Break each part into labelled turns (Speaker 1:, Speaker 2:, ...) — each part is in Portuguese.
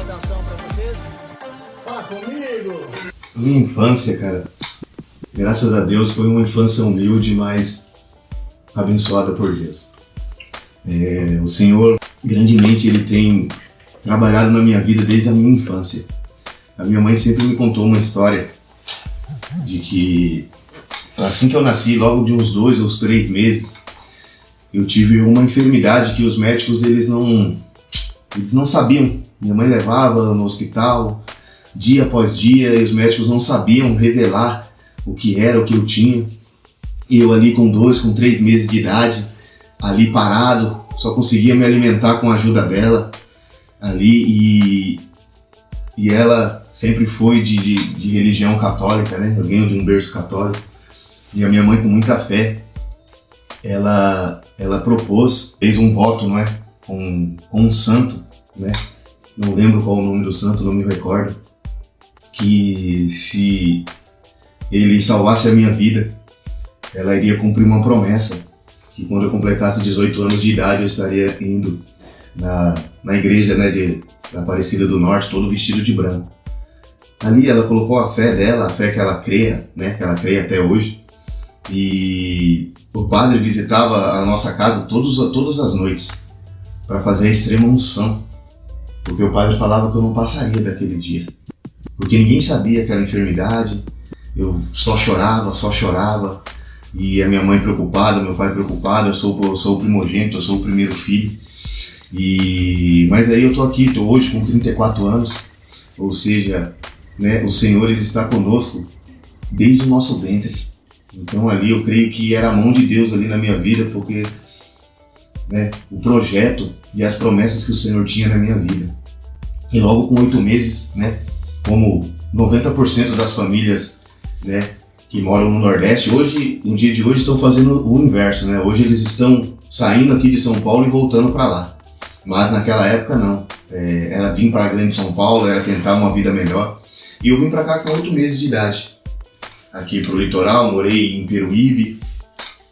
Speaker 1: saudação pra vocês. Fala comigo!
Speaker 2: Minha infância, cara, graças a Deus foi uma infância humilde, mas abençoada por Deus. O Senhor, grandemente, Ele tem trabalhado na minha vida desde a minha infância. A minha mãe sempre me contou uma história de que assim que eu nasci, logo de uns 2 ou 3 meses, eu tive uma enfermidade que os médicos eles não sabiam. Minha mãe levava no hospital dia após dia e os médicos não sabiam revelar o que era, o que eu tinha. E eu ali com 2, com 3 meses de idade, ali parado, só conseguia me alimentar com a ajuda dela ali e ela sempre foi de religião católica, né? Eu venho de um berço católico e a minha mãe com muita fé, ela fez um voto, não é? Com um santo, né? Não lembro qual o nome do santo, não me recordo, que se ele salvasse a minha vida, ela iria cumprir uma promessa, que quando eu completasse 18 anos de idade eu estaria indo na igreja, né, da Aparecida do Norte, todo vestido de branco. Ali ela colocou a fé dela, a fé que ela creia, né, que ela creia até hoje, e o padre visitava a nossa casa todas as noites para fazer a extrema unção, porque o padre falava que eu não passaria daquele dia, porque ninguém sabia aquela enfermidade. Eu só chorava, e a minha mãe preocupada, meu pai preocupado. Eu sou o primogênito, eu sou o primeiro filho, mas aí eu tô hoje com 34 anos, ou seja, né, o Senhor ele está conosco desde o nosso ventre. Então ali eu creio que era a mão de Deus ali na minha vida, porque, né, o projeto e as promessas que o Senhor tinha na minha vida. E logo com 8 meses, né, como 90% das famílias, né, que moram no Nordeste, hoje, no dia de hoje, estão fazendo o inverso, né? Hoje eles estão saindo aqui de São Paulo e voltando para lá. Mas naquela época não. Era vir para a grande São Paulo, era tentar uma vida melhor. E eu vim para cá com 8 meses de idade. Aqui pro litoral, morei em Peruíbe,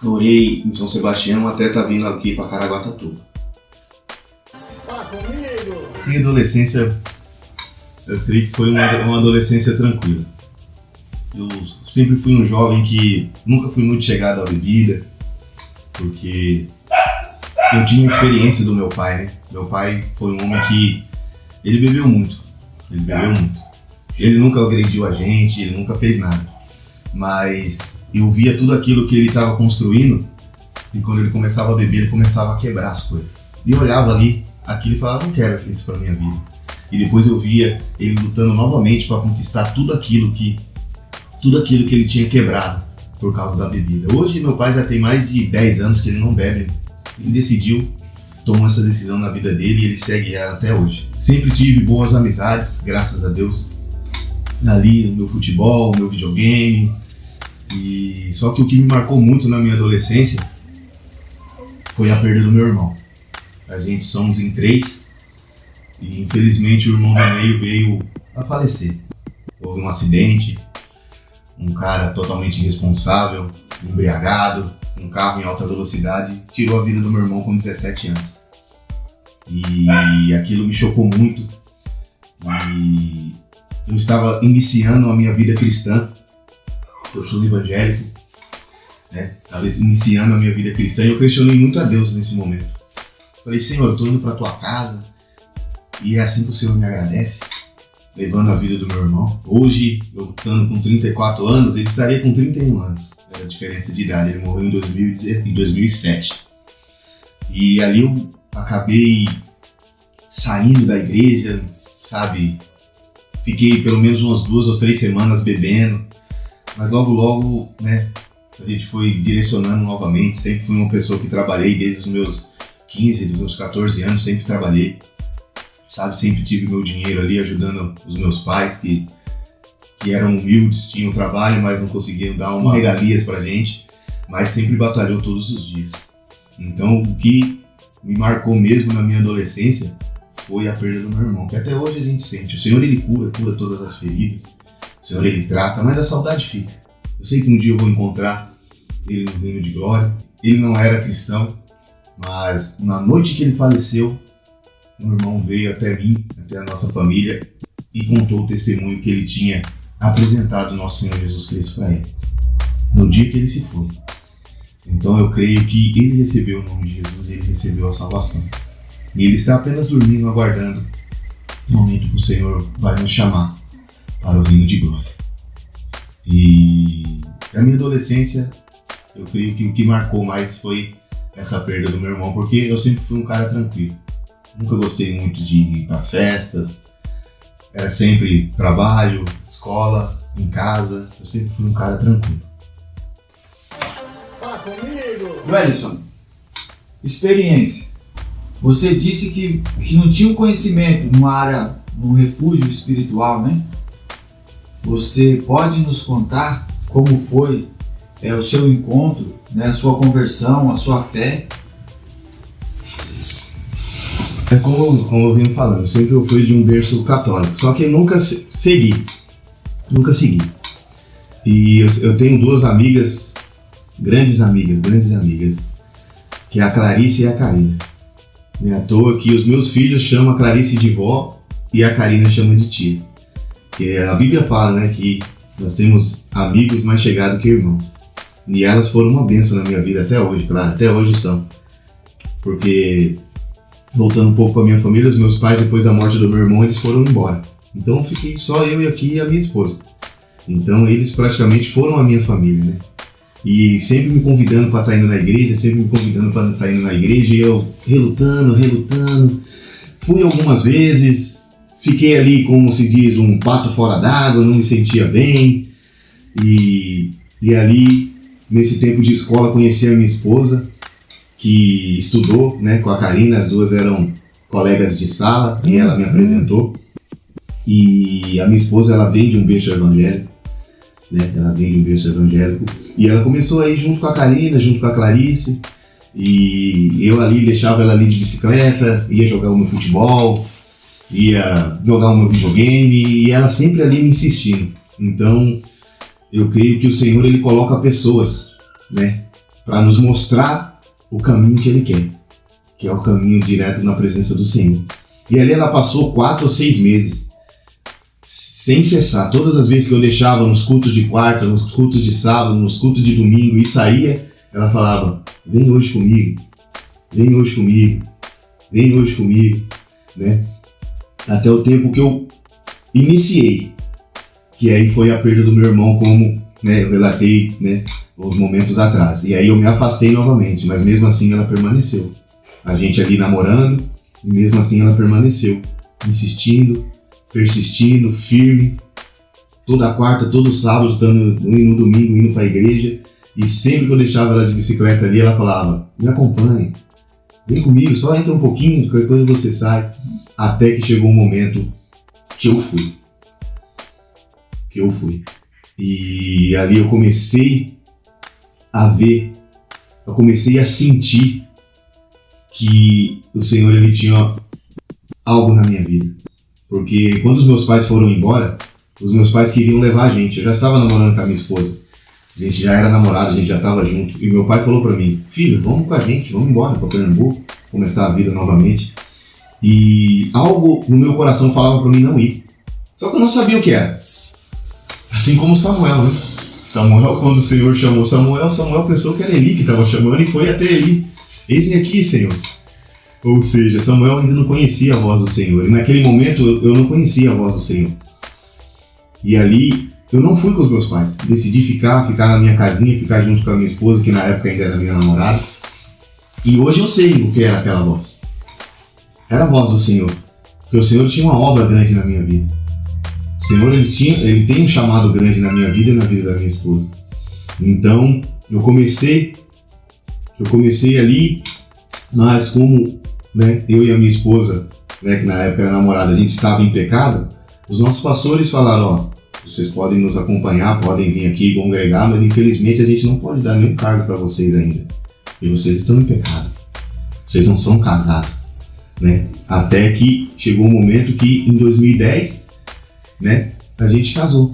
Speaker 2: morei em São Sebastião, até tá vindo aqui para Caraguatatuba. Minha adolescência, eu creio que foi uma adolescência tranquila. Eu sempre fui um jovem que nunca fui muito chegado à bebida, porque eu tinha a experiência do meu pai, né? Meu pai foi um homem que ele bebeu muito. Ele nunca agrediu a gente, ele nunca fez nada. Mas eu via tudo aquilo que ele estava construindo, e quando ele começava a beber, ele começava a quebrar as coisas. E eu olhava ali aquilo e falava, não quero isso para minha vida. E depois eu via ele lutando novamente para conquistar tudo aquilo que ele tinha quebrado por causa da bebida. Hoje meu pai já tem mais de 10 anos que ele não bebe. Ele decidiu, tomou essa decisão na vida dele e ele segue ela até hoje. Sempre tive boas amizades, graças a Deus, ali no meu futebol, no meu videogame. E só que o que me marcou muito na minha adolescência foi a perda do meu irmão. A gente somos em 3 e infelizmente o irmão do meio veio a falecer. Houve um acidente, um cara totalmente irresponsável, embriagado, um carro em alta velocidade, tirou a vida do meu irmão com 17 anos. E aquilo me chocou muito. E eu estava iniciando a minha vida cristã, eu sou evangélico, né? Estava iniciando a minha vida cristã e eu questionei muito a Deus nesse momento. Falei, Senhor, eu estou indo para a tua casa e é assim que o Senhor me agradece, levando a vida do meu irmão. Hoje, eu estando com 34 anos, ele estaria com 31 anos. Era a diferença de idade, ele morreu em 2007. E ali eu acabei saindo da igreja, sabe? Fiquei pelo menos umas 2 ou 3 semanas bebendo, mas logo, né, a gente foi direcionando novamente. Sempre fui uma pessoa que trabalhei desde os meus 15, dos meus 14 anos, sempre trabalhei, sabe? Sempre tive meu dinheiro ali ajudando os meus pais que eram humildes, tinham trabalho, mas não conseguiam dar uma regalias pra gente, mas sempre batalhou todos os dias. Então o que me marcou mesmo na minha adolescência foi a perda do meu irmão, que até hoje a gente sente. O Senhor ele cura todas as feridas, o Senhor ele trata, mas a saudade fica. Eu sei que um dia eu vou encontrar ele no reino de glória. Ele não era cristão, mas na noite que ele faleceu, meu irmão veio até mim, até a nossa família e contou o testemunho que ele tinha apresentado o nosso Senhor Jesus Cristo para ele, no dia que ele se foi. Então eu creio que ele recebeu o nome de Jesus, ele recebeu a salvação. E ele está apenas dormindo, aguardando o momento que o Senhor vai nos chamar para o reino de glória. E na minha adolescência, eu creio que o que marcou mais foi essa perda do meu irmão, porque eu sempre fui um cara tranquilo. Nunca gostei muito de ir para festas, era sempre trabalho, escola, em casa, eu sempre fui um cara tranquilo.
Speaker 1: Fala comigo!
Speaker 3: Wellison, experiência. Você disse que não tinha um conhecimento numa área, num refúgio espiritual, né? Você pode nos contar como foi o seu encontro, né, a sua conversão, a sua fé?
Speaker 2: É como eu venho falando, sempre eu fui de um berço católico, só que eu nunca segui. E eu tenho duas amigas, grandes amigas, que é a Clarice e a Karina. Não é à toa que os meus filhos chamam a Clarice de vó e a Karina chama de tia. Porque a Bíblia fala, né, que nós temos amigos mais chegados que irmãos. E elas foram uma bênção na minha vida até hoje, claro, até hoje são. Porque, voltando um pouco para a minha família, os meus pais, depois da morte do meu irmão, eles foram embora. Então fiquei só eu e aqui e a minha esposa. Então eles praticamente foram a minha família, né? E sempre me convidando para estar indo na igreja, e eu relutando. Fui algumas vezes, fiquei ali, como se diz, um pato fora d'água, não me sentia bem. E ali, nesse tempo de escola, conheci a minha esposa, que estudou, né, com a Karina, as duas eram colegas de sala, e ela me apresentou. E a minha esposa, ela vem de um berço evangélico, né? E ela começou a ir junto com a Karina, junto com a Clarice, e eu ali deixava ela ali de bicicleta, ia jogar o meu futebol, ia jogar o meu videogame, e ela sempre ali me insistindo. Então eu creio que o Senhor, ele coloca pessoas, né, para nos mostrar o caminho que ele quer, que é o caminho direto na presença do Senhor. E ali ela passou 4 ou 6 meses sem cessar. Todas as vezes que eu deixava nos cultos de quarta, nos cultos de sábado, nos cultos de domingo e saía, ela falava: vem hoje comigo, né? Até o tempo que eu iniciei, que aí foi a perda do meu irmão, como, né, eu relatei, né, uns momentos atrás. E aí eu me afastei novamente, mas mesmo assim ela permaneceu. A gente ali namorando, e mesmo assim ela permaneceu, insistindo, persistindo, firme, toda quarta, todo sábado, indo no domingo, indo para a igreja, e sempre que eu deixava ela de bicicleta ali, ela falava: me acompanhe, vem comigo, só entra um pouquinho, qualquer coisa você sai. Até que chegou um momento que eu fui. E ali eu comecei a sentir que o Senhor, ele tinha algo na minha vida. Porque quando os meus pais foram embora, os meus pais queriam levar a gente. Eu já estava namorando com a minha esposa. A gente já era namorado, a gente já estava junto. E meu pai falou para mim: filho, vamos com a gente, vamos embora para Pernambuco, começar a vida novamente. E algo no meu coração falava para mim não ir. Só que eu não sabia o que era. Assim como Samuel, né? Samuel, quando o Senhor chamou Samuel pensou que era Eli que estava chamando e foi até Eli. Eis-me aqui, Senhor. Ou seja, Samuel ainda não conhecia a voz do Senhor. E naquele momento eu não conhecia a voz do Senhor. E ali eu não fui com os meus pais. Decidi ficar na minha casinha, ficar junto com a minha esposa, que na época ainda era minha namorada. E hoje eu sei o que era aquela voz. Era a voz do Senhor. Porque o Senhor tinha uma obra grande na minha vida. O Senhor, ele tem um chamado grande na minha vida e na vida da minha esposa. Então eu comecei ali, mas como, né, eu e a minha esposa, né, que na época era namorada, a gente estava em pecado, os nossos pastores falaram: ó, vocês podem nos acompanhar, podem vir aqui congregar, mas infelizmente a gente não pode dar nenhum cargo para vocês ainda. E vocês estão em pecado. Vocês não são casados, né? Até que chegou um momento que em 2010, né, a gente casou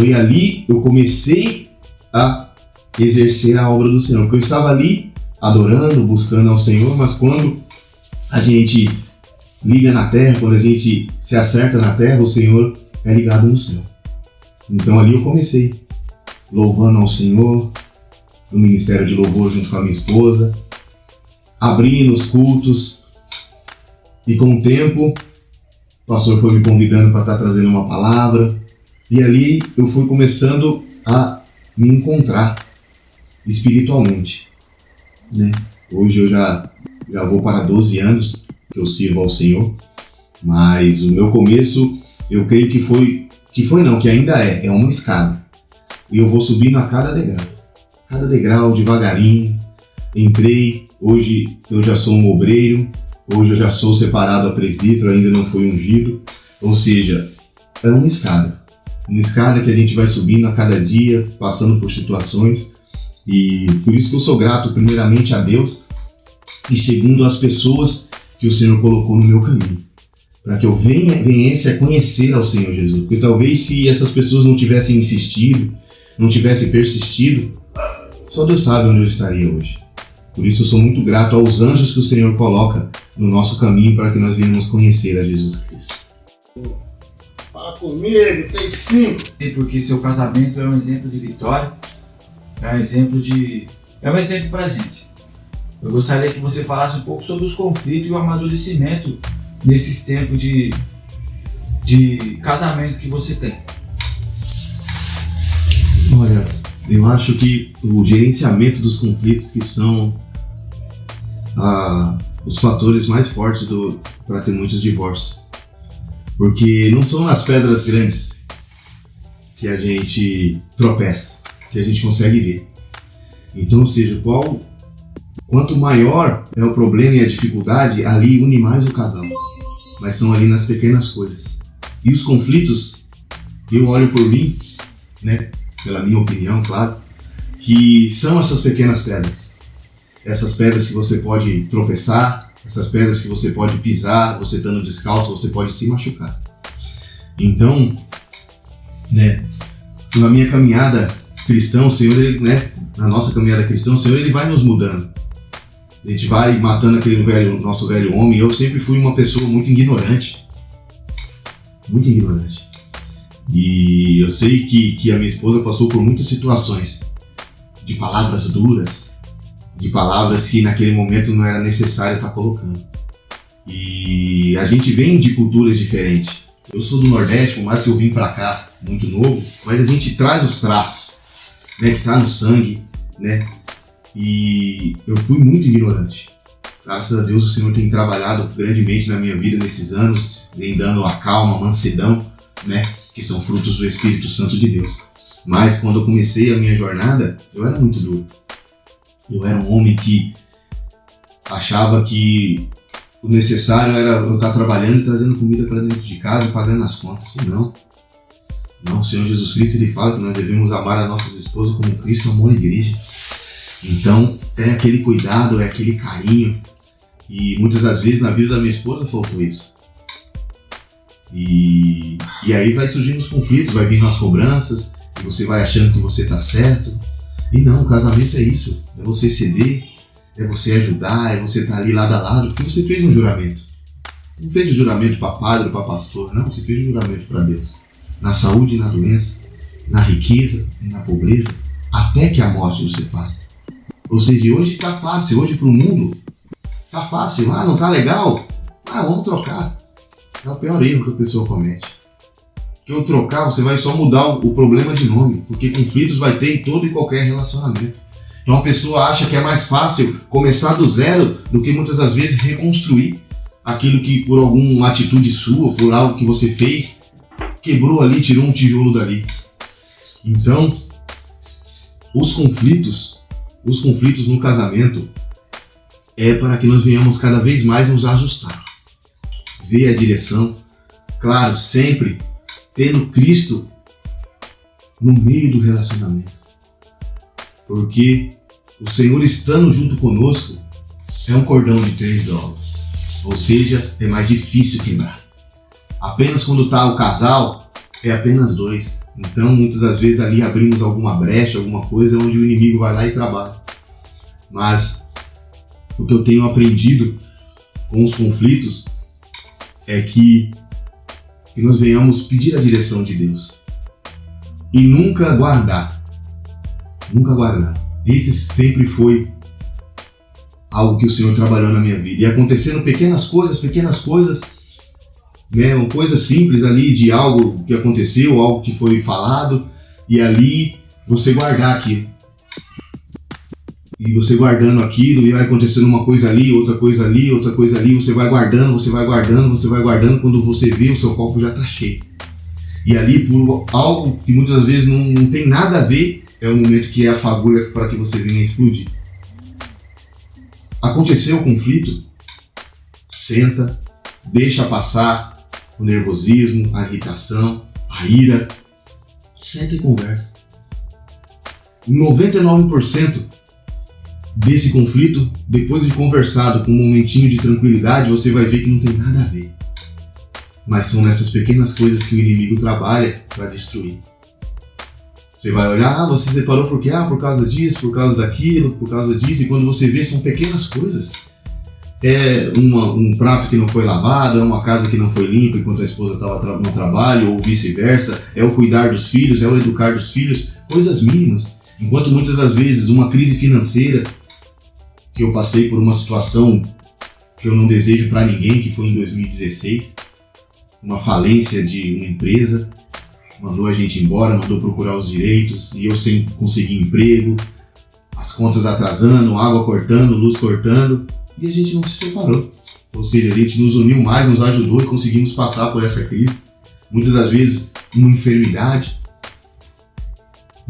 Speaker 2: e ali eu comecei a exercer a obra do Senhor, porque eu estava ali adorando, buscando ao Senhor, mas quando a gente liga na terra, quando a gente se acerta na terra, o Senhor é ligado no céu. Então ali eu comecei, louvando ao Senhor, no ministério de louvor junto com a minha esposa, abrindo os cultos, e com o tempo o pastor foi me convidando para estar trazendo uma palavra, e ali eu fui começando a me encontrar espiritualmente, né? Hoje eu já vou para 12 anos que eu sirvo ao Senhor, mas o meu começo, eu creio que ainda é uma escada, e eu vou subindo a cada degrau, devagarinho. Entrei, hoje eu já sou um obreiro, hoje eu já sou separado a presbítero, ainda não fui ungido, ou seja, é uma escada que a gente vai subindo a cada dia, passando por situações, e por isso que eu sou grato primeiramente a Deus e segundo as pessoas que o Senhor colocou no meu caminho, para que eu venha a conhecer ao Senhor Jesus, porque talvez se essas pessoas não tivessem insistido, não tivessem persistido, só Deus sabe onde eu estaria hoje. Por isso eu sou muito grato aos anjos que o Senhor coloca no nosso caminho para que nós venhamos conhecer a Jesus Cristo.
Speaker 1: Fala comigo, take 5.
Speaker 3: Porque seu casamento é um exemplo de vitória, é um exemplo pra gente. Eu gostaria que você falasse um pouco sobre os conflitos e o amadurecimento nesses tempos de casamento que você tem.
Speaker 2: Olha, eu acho que o gerenciamento dos conflitos que são os fatores mais fortes para ter muitos divórcios. Porque não são nas pedras grandes que a gente tropeça, que a gente consegue ver. Então, ou seja, quanto maior é o problema e a dificuldade, ali une mais o casal. Mas são ali nas pequenas coisas. E os conflitos, eu olho por mim, né, pela minha opinião, claro, que são essas pequenas pedras. Essas pedras que você pode tropeçar, essas pedras que você pode pisar, você estando descalço, você pode se machucar. Então, né, na minha caminhada cristã, o Senhor, na nossa caminhada cristã, o Senhor, Ele vai nos mudando. A gente vai matando nosso velho homem. Eu sempre fui uma pessoa muito ignorante. Muito ignorante. E eu sei que a minha esposa passou por muitas situações de palavras duras, de palavras que naquele momento não era necessário estar colocando. E a gente vem de culturas diferentes. Eu sou do Nordeste, por mais que eu vim pra cá muito novo, mas a gente traz os traços, né, que tá no sangue, né? E eu fui muito ignorante. Graças a Deus o Senhor tem trabalhado grandemente na minha vida nesses anos, vem dando a calma, a mansidão, né, que são frutos do Espírito Santo de Deus. Mas quando eu comecei a minha jornada, eu era muito duro. Eu era um homem que achava que o necessário era eu estar trabalhando e trazendo comida para dentro de casa e pagando as contas. E não, o Senhor Jesus Cristo, Ele fala que nós devemos amar as nossas esposas como Cristo amou a igreja. Então, é aquele cuidado, é aquele carinho. E muitas das vezes na vida da minha esposa faltou isso. E aí vai surgindo os conflitos, vai vindo as cobranças, e você vai achando que você está certo. E não, o casamento é isso. É você ceder, é você ajudar, é você estar ali lado a lado, porque você fez um juramento. Não fez um juramento para padre, para pastor, não. Você fez um juramento para Deus. Na saúde e na doença, na riqueza e na pobreza, até que a morte nos separe. Ou seja, hoje tá fácil, hoje pro mundo tá fácil. Ah, não tá legal? Ah, vamos trocar. É o pior erro que a pessoa comete. Porque ao trocar, você vai só mudar o problema de nome, porque conflitos vai ter em todo e qualquer relacionamento. Então a pessoa acha que é mais fácil começar do zero do que muitas das vezes reconstruir aquilo que por alguma atitude sua, por algo que você fez, quebrou ali, tirou um tijolo dali. Então, os conflitos no casamento é para que nós venhamos cada vez mais nos ajustar. Ver a direção, claro, sempre tendo Cristo no meio do relacionamento. Porque o Senhor estando junto conosco é um cordão de 3 dobras. Ou seja, é mais difícil quebrar. Apenas quando está o casal, é apenas 2. Então, muitas das vezes ali abrimos alguma brecha, alguma coisa onde o inimigo vai lá e trabalha. Mas o que eu tenho aprendido com os conflitos é que nós venhamos pedir a direção de Deus e nunca guardar. Nunca guardar. Esse sempre foi algo que o Senhor trabalhou na minha vida. E acontecendo pequenas coisas, né, uma coisa simples ali de algo que aconteceu, algo que foi falado, e ali você guardar aquilo. E você guardando aquilo, e vai acontecendo uma coisa ali, outra coisa ali, você vai guardando, quando você vê, o seu copo já está cheio. E ali, por algo que muitas vezes não tem nada a ver, é o momento que é a fagulha para que você venha explodir. Aconteceu o conflito, senta, deixa passar o nervosismo, a irritação, a ira, senta e conversa. 99% desse conflito, depois de conversado com um momentinho de tranquilidade, você vai ver que não tem nada a ver. Mas são nessas pequenas coisas que o inimigo trabalha para destruir. Você vai olhar, você separou por quê? Por causa disso, por causa daquilo, por causa disso, e quando você vê, são pequenas coisas. É um prato que não foi lavado, é uma casa que não foi limpa enquanto a esposa estava no trabalho, ou vice-versa, é o cuidar dos filhos, é o educar dos filhos, coisas mínimas. Enquanto muitas das vezes uma crise financeira, que eu passei por uma situação que eu não desejo para ninguém, que foi em 2016, uma falência de uma empresa, mandou a gente embora, mandou procurar os direitos, e eu sem conseguir emprego, as contas atrasando, água cortando, luz cortando, e a gente não se separou. Ou seja, a gente nos uniu mais, nos ajudou e conseguimos passar por essa crise. Muitas das vezes, uma enfermidade,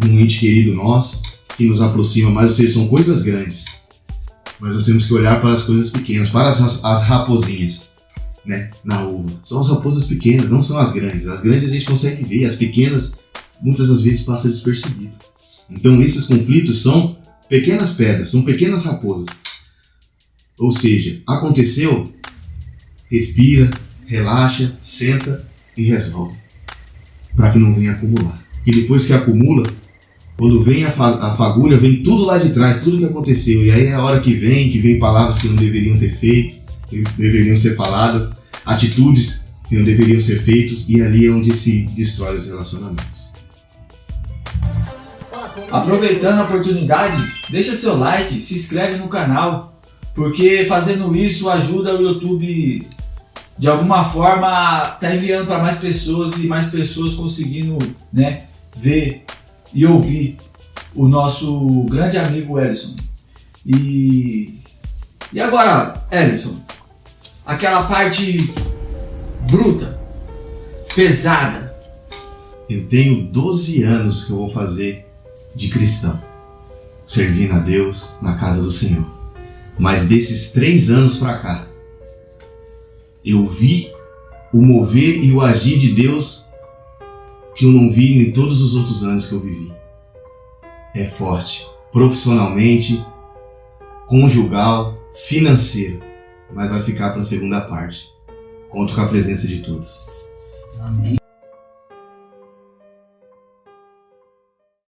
Speaker 2: um ente querido nosso, que nos aproxima mais, ou seja, são coisas grandes. Mas nós temos que olhar para as coisas pequenas, para as raposinhas, né, na uva. São as raposas pequenas, não são as grandes. As grandes a gente consegue ver, as pequenas muitas das vezes passa despercebido. Então esses conflitos são pequenas pedras, são pequenas raposas. Ou seja, aconteceu, respira, relaxa, senta e resolve, para que não venha acumular. E depois que acumula, quando vem a fagulha, vem tudo lá de trás, tudo que aconteceu. E aí é a hora que vem palavras que não deveriam ter feito, que deveriam ser faladas, atitudes que não deveriam ser feitas, e ali é onde se destrói os relacionamentos.
Speaker 3: Aproveitando a oportunidade, deixa seu like, se inscreve no canal, porque fazendo isso ajuda o YouTube de alguma forma tá enviando para mais pessoas e mais pessoas conseguindo, né, ver e ouvir o nosso grande amigo Ellison. E agora, Ellison, aquela parte bruta, pesada.
Speaker 2: Eu tenho 12 anos que eu vou fazer de cristão, servindo a Deus na casa do Senhor. Mas desses 3 anos pra cá, eu vi o mover e o agir de Deus que eu não vi em todos os outros anos que eu vivi. É forte, profissionalmente, conjugal, financeiro, mas vai ficar para a segunda parte. Conto com a presença de todos.
Speaker 1: Amém.